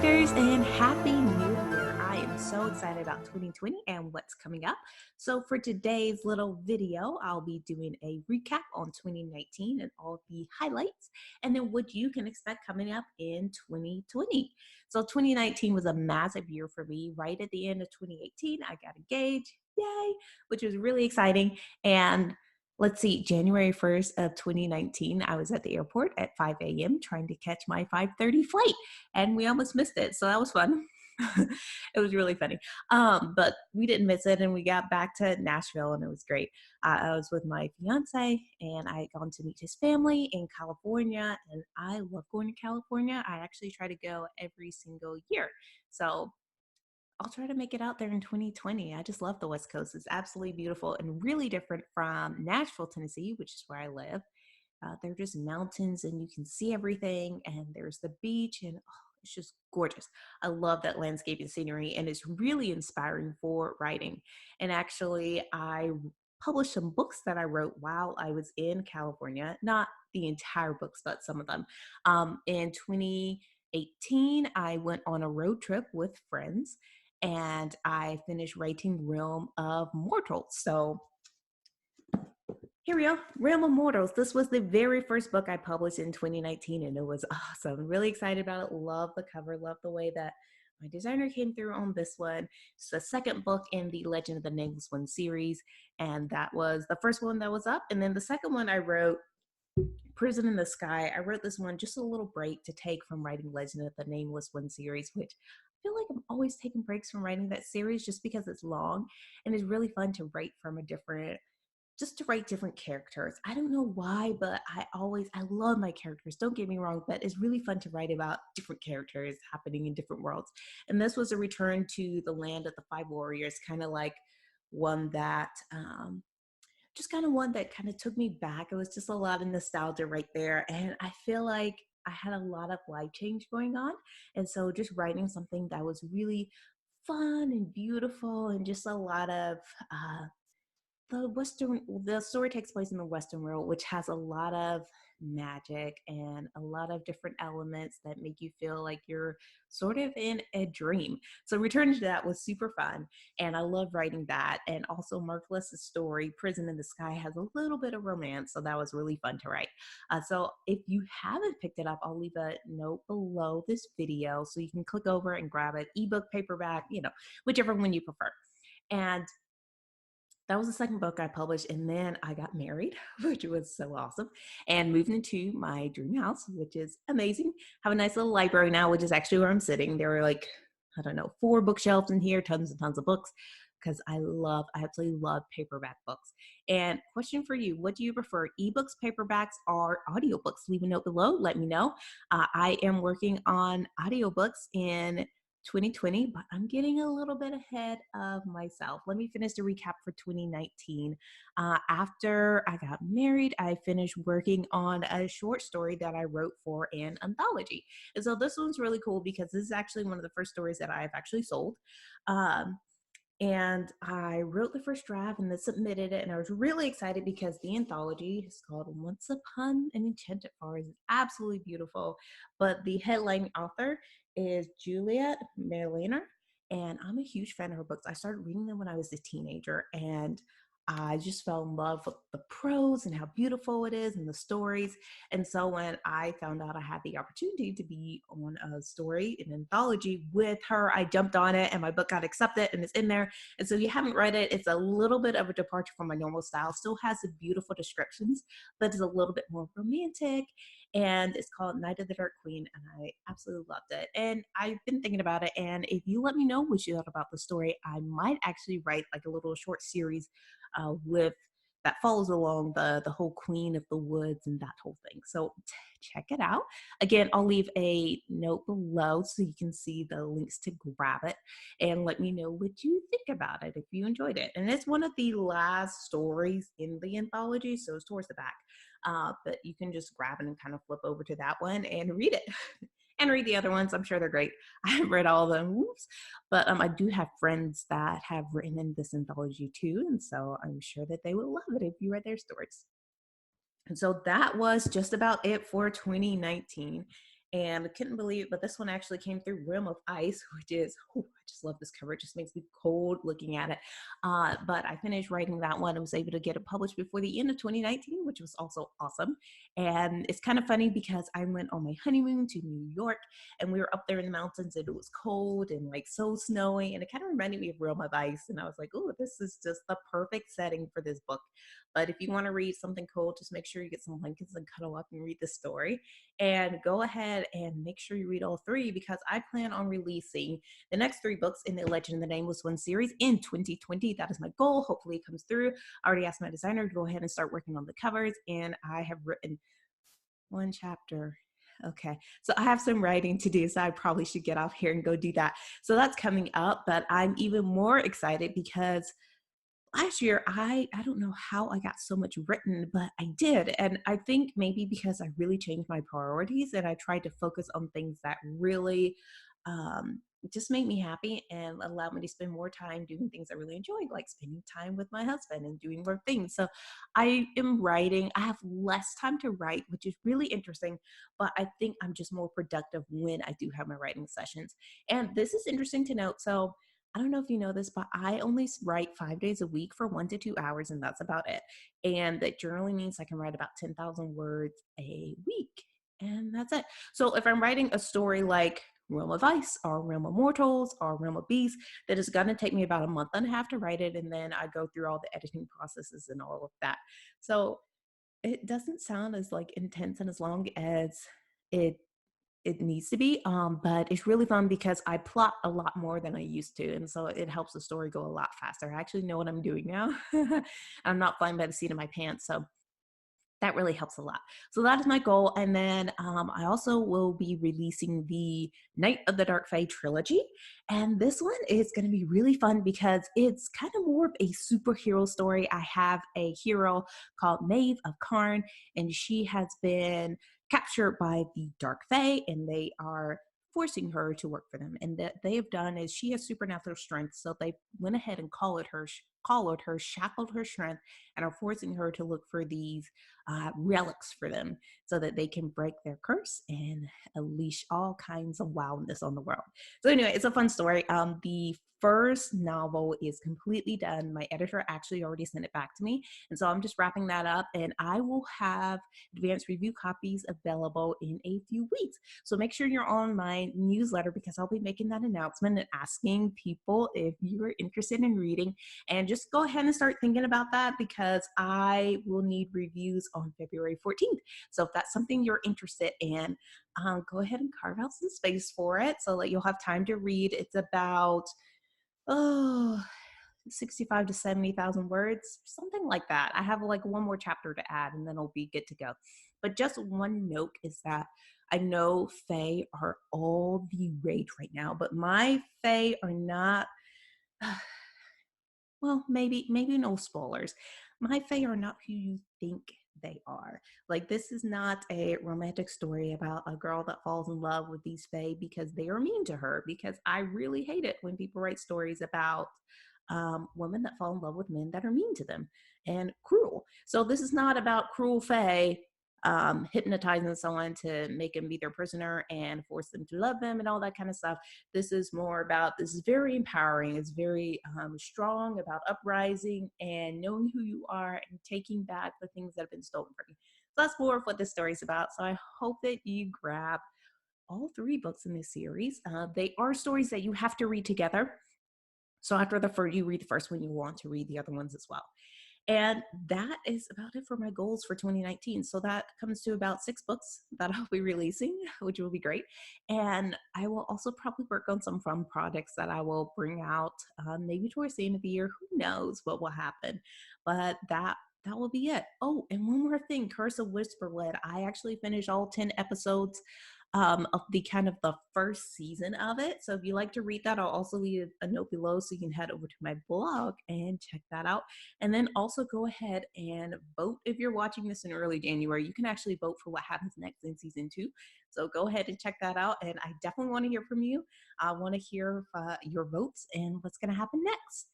writers, and happy new year. I am so excited about 2020 and what's coming up. So for today's little video, I'll be doing a recap on 2019 and all of the highlights, and then what you can expect coming up in 2020. So 2019 was a massive year for me. Right at the end of 2018, I got engaged. Yay, which was really exciting. And let's see, January 1st of 2019, I was at the airport at 5 a.m. trying to catch my 5:30 flight, and we almost missed it. So that was fun. It was really funny. But we didn't miss it, and we got back to Nashville, and it was great. I was with my fiance, and I had gone to meet his family in California, and I love going to California. I actually try to go every single year. So I'll try to make it out there in 2020. I just love the West Coast. It's absolutely beautiful and really different from Nashville, Tennessee, which is where I live. They're just mountains and you can see everything, and there's the beach, and it's just gorgeous. I love that landscape and scenery, and it's really inspiring for writing. And actually, I published some books that I wrote while I was in California, not the entire books, but some of them. In 2018, I went on a road trip with friends and I finished writing Realm of Mortals. So here we go, Realm of Mortals. This was the very first book I published in 2019, and it was awesome. Really excited about it. Love the cover. Love the way that my designer came through on this one. It's the second book in the Legend of the Nameless One series, and that was the first one that was up. And then the second one I wrote, Prison in the Sky. I wrote this one just a little break to take from writing Legend of the Nameless One series, which I feel like I'm always taking breaks from writing that series just because it's long, and it's really fun to write from a different, just to write different characters. I don't know why, but I love my characters. Don't get me wrong, but it's really fun to write about different characters happening in different worlds. And this was a return to the land of the Five Warriors, kind of like one that, just kind of one that kind of took me back. It was just a lot of nostalgia right there. And I feel like I had a lot of life change going on. And so just writing something that was really fun and beautiful and just a lot of, the story takes place in the Western world, which has a lot of magic and a lot of different elements that make you feel like you're sort of in a dream. So returning to that was super fun, and I love writing that. And also Mark Less's story, Prison in the Sky, has a little bit of romance, so that was really fun to write. So if you haven't picked it up, I'll leave a note below this video so you can click over and grab it, ebook, paperback, whichever one you prefer. And that was the second book I published, and then I got married, which was so awesome, and moved into my dream house, which is amazing. Have a nice little library now, which is actually where I'm sitting. There were like, I don't know, 4 bookshelves in here, tons and tons of books, because I absolutely love paperback books. And question for you, what do you prefer, ebooks, paperbacks, or audiobooks? Leave a note below, let me know. I am working on audiobooks in 2020, but I'm getting a little bit ahead of myself. Let me finish the recap for 2019. After I got married, I finished working on a short story that I wrote for an anthology. And so this one's really cool because this is actually one of the first stories that I've actually sold. Um, and I wrote the first draft and then submitted it. And I was really excited because the anthology is called Once Upon an Enchanted Forest. It's absolutely beautiful. But the headline author is Juliet Merliner. And I'm a huge fan of her books. I started reading them when I was a teenager, and I just fell in love with the prose and how beautiful it is and the stories. And so when I found out I had the opportunity to be on a story, an anthology with her, I jumped on it and my book got accepted and it's in there. And so if you haven't read it, it's a little bit of a departure from my normal style. Still has the beautiful descriptions, but it's a little bit more romantic. And it's called Night of the Dark Queen, and I absolutely loved it. And I've been thinking about it, and if you let me know what you thought about the story, I might actually write like a little short series with that follows along the whole Queen of the Woods and that whole thing. So check it out. Again, I'll leave a note below so you can see the links to grab it, and let me know what you think about it if you enjoyed it. And it's one of the last stories in the anthology, so it's towards the back. But you can just grab it and kind of flip over to that one and read it. And read the other ones. I'm sure they're great. I haven't read all of them. Whoops. But I do have friends that have written in this anthology too. And so I'm sure that they will love it if you read their stories. And so that was just about it for 2019. and I couldn't believe it, but this one actually came through Realm of Ice, which is, I just love this cover. It just makes me cold looking at it. But I finished writing that one. I was able to get it published before the end of 2019, which was also awesome. And it's kind of funny because I went on my honeymoon to New York, and we were up there in the mountains, and it was cold and like so snowy, and it kind of reminded me of Realm of Ice. And I was like, oh, this is just the perfect setting for this book. But if you want to read something cool, just make sure you get some blankets and cuddle up and read the story. And go ahead and make sure you read all three, because I plan on releasing the next three books in the Legend of the Nameless One series in 2020. That is my goal. Hopefully it comes through. I already asked my designer to go ahead and start working on the covers, and I have written one chapter. Okay, so I have some writing to do, so I probably should get off here and go do that. So that's coming up, but I'm even more excited because last year I don't know how I got so much written, but I did. And I think maybe because I really changed my priorities and I tried to focus on things that really um just make me happy and allow me to spend more time doing things I really enjoy, like spending time with my husband and doing more things. So I am writing. I have less time to write, which is really interesting, but I think I'm just more productive when I do have my writing sessions. And this is interesting to note. So I don't know if you know this, but I only write 5 days a week for 1 to 2 hours, and that's about it. And that generally means I can write about 10,000 words a week, and that's it. So if I'm writing a story like Realm of Ice or Realm of Mortals or Realm of Beasts, that is going to take me about a month and a half to write it, and then I go through all the editing processes and all of that. So it doesn't sound as like intense and as long as it it needs to be. But it's really fun because I plot a lot more than I used to. And so it helps the story go a lot faster. I actually know what I'm doing now. I'm not flying by the seat of my pants. So that really helps a lot. So that is my goal. And then I also will be releasing the Night of the Dark Fae trilogy. And this one is going to be really fun because it's kind of more of a superhero story. I have a hero called Maeve of Karn, and she has been captured by the Dark Fae, and they are forcing her to work for them. And that they have done is she has supernatural strength. So they went ahead and collared her, shackled her strength, and are forcing her to look for these relics for them so that they can break their curse and unleash all kinds of wildness on the world. So anyway, it's a fun story. The first novel is completely done. My editor actually already sent it back to me. And so I'm just wrapping that up, and I will have advanced review copies available in a few weeks. So make sure you're on my newsletter because I'll be making that announcement and asking people if you are interested in reading. And just go ahead and start thinking about that because I will need reviews on February 14th. So if that's something you're interested in, go ahead and carve out some space for it so that you'll have time to read. It's about, oh, 65 to 70,000 words, something like that. I have like one more chapter to add and then I'll be good to go. But just one note is that I know Fae are all the rage right now, but my Fae are not, well, maybe no spoilers. My Fae are not who you think they are. Like, this is not a romantic story about a girl that falls in love with these Fae because they are mean to her, because I really hate it when people write stories about women that fall in love with men that are mean to them and cruel. So this is not about cruel Fae hypnotizing someone to make them be their prisoner and force them to love them and all that kind of stuff. This is more about, this is very empowering. It's very strong about uprising and knowing who you are and taking back the things that have been stolen from you. So that's more of what this story is about. So I hope that you grab all three books in this series. They are stories that you have to read together. So after you read the first one, you want to read the other ones as well. And that is about it for my goals for 2019. So that comes to about 6 books that I'll be releasing, which will be great. And I will also probably work on some fun projects that I will bring out maybe towards the end of the year. Who knows what will happen? But that will be it. Oh, and one more thing, Curse of Whisperwood. I actually finished all 10 episodes of the kind of the first season of it. So if you like to read that, I'll also leave a note below so you can head over to my blog and check that out. And then also go ahead and vote. If you're watching this in early January, you can actually vote for what happens next in season 2. So go ahead and check that out. And I definitely want to hear from you. I want to hear your votes and what's going to happen next.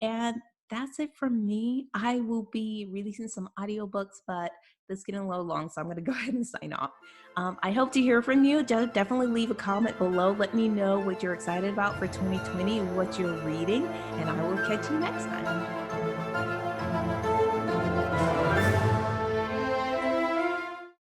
And that's it from me. I will be releasing some audiobooks, but This is getting a little long, so I'm going to go ahead and sign off. I hope to hear from you. Definitely leave a comment below. Let me know what you're excited about for 2020 and what you're reading, and I will catch you next time.